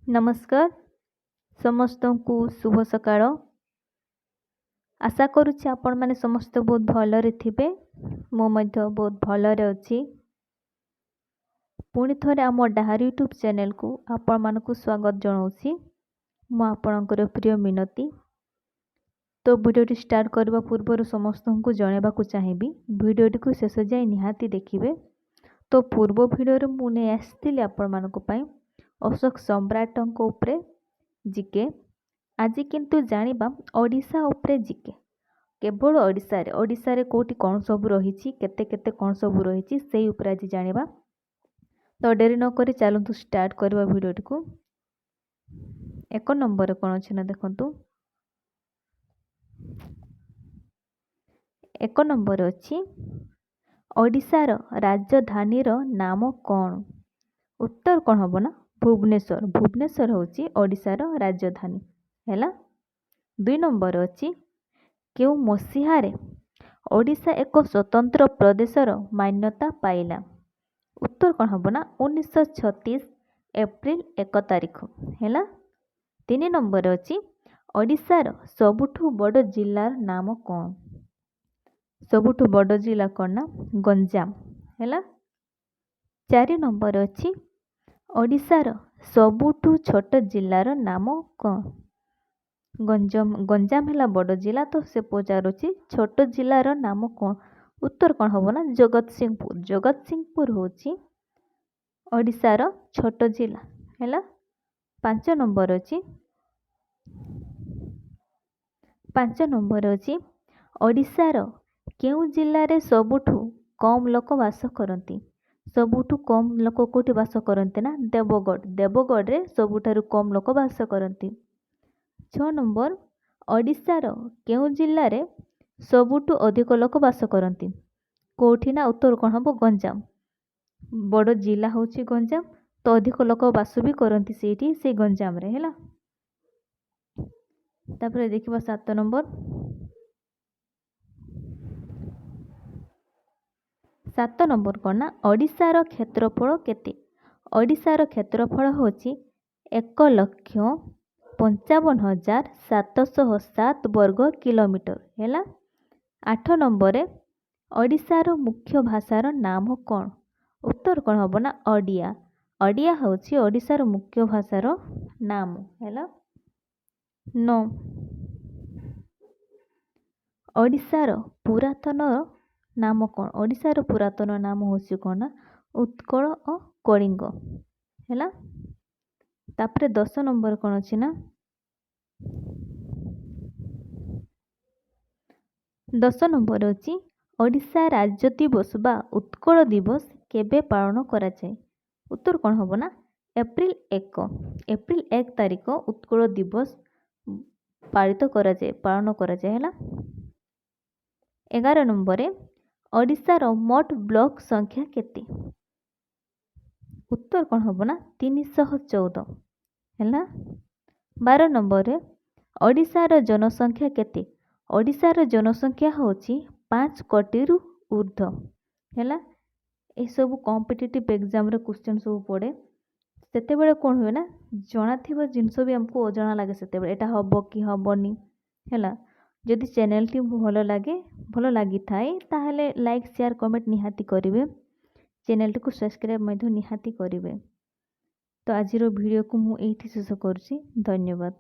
नमस्कार समस्त को शुभ सकाळ। आशा करुच्ची आपण माने समस्त बहुत भलरे थिबे। मो मध्य बहुत भलरे अछि। पुणी थरे आम डाहार यूट्यूब चैनल को आपण मानकु स्वागत जनाउछि। मो आपणकर प्रिय मिनती। तो वीडियो स्टार्ट करबा पूर्व समस्त को जणेबा को चाहिबी वीडियो को शेष जाए निहाती देखिबे। तो पूर्व वीडियो मुझे आसती आपण मानक पई अशोक सम्राटक उपरे जीके। आज किंतु जानिबा ओडिशा उपरे जीके। केवल ओडिशा रे कोठी कौन सब रही केते केते कौन सब रही से उपरे आज जानिबा। तो डेरी न करी चलतु स्टार्ट करबा वीडियो को। एक नंबर कौन अछि ना देखंतु। एक नंबर अछि ओडिशार राजधानी रो नाम कौन। उत्तर कौन हम ना भुवनेश्वर। भुवनेश्वर होची ओडिशार राजधानी हैला। 2 नंबर अछि केउ मसीहारे ओडिशा एक स्वतंत्र प्रदेशर मान्यता पाइला। उत्तर कौन हम ना 1936 एप्रिल 1 तारिख हैला। 3 नंबर अछि ओडिशार सबुठु बड़ जिल्लार नाम कौन। सबुठु बड़ जिला कौन ना गंजाम हैला। 4 नंबर अछि ओडिशार सबुठु छोट जिल्लार नाम कौन। गंजाम हैला बड़ जिला तो से पचारुछि छोट जिल्लार नाम कौन। उत्तर कौन हम ना जगतसिंहपुर। जगतसिंहपुर होची ओडिशार छोट जिला हैला। 5 नंबर अछि 5 नंबर अछि ओडिशार केउ जिल्ला रे सबुठु कम लोक वास करती। सबुठु कम लोक कोठी वास करते ना देवगढ़। देवगढ़ रे सबुठारु कम लोक वास करती। 6 नंबर ओडिशार केउ जिल्ला रे सबुठु अधिक लोक वास करती। कोठी ना उत्तर कौन हम गंजाम। बड़ जिला होची गंजाम तो अधिक लोक वास भी करती सेठी से गंजाम रे हैला। तापर देखिबा 7 नंबर। 7 नंबर कौन ना ओडिशार क्षेत्रफल केते। ओडिशार क्षेत्रफल होची 1,55,707 वर्ग किलोमीटर हैला। 8 नंबर ओडिशार मुख्य भाषार नाम कौन। उत्तर कौन हम ना ओडिया। ओडिया होची ओडिशार मुख्य भाषार नाम हैला। 9 ओडिशार पुरातन नाम कौन। ओडिशार पुरातन नाम होची कौन ना उत्कल और कलिंग हैला। तापरे 10 नंबर कौन अछि ना 10 नंबर अछि ओडिशा राज्य दिवस बा उत्कल दिवस केबे पालन करा जाय। उत्तर कौन हम ना एप्रिल 1 एप्रिल 1 तारिख उत्कल दिवस पालित करा जाय पालन करा जाय हैला। 11 नंबर ओडिशार मोट ब्लॉक संख्या केते। उत्तर कौन हम ना 314 हैला। 12 नंबर ओडिशार जनसंख्या केते। ओडिशार जनसंख्या होची 5 कोटी रु ऊर्ध्व हैला। ए सब कॉम्पिटिटिव एग्जाम रे क्वेश्चन सब पड़े सेते बेले कोन हुए ना जणा थिबा जिंस भी हमको अजणा लागे सेते बेले एटा हबो कि हबोनी हैला। जदि चैनल टी भलो लागे भलो लागि थाए ताहले लाइक शेयर कमेंट निहाती करिवे। चैनल टी को सब्सक्राइब मध्य निहाती करिवे। तो आज वीडियो को मु एठी शेष करूची। धन्यवाद।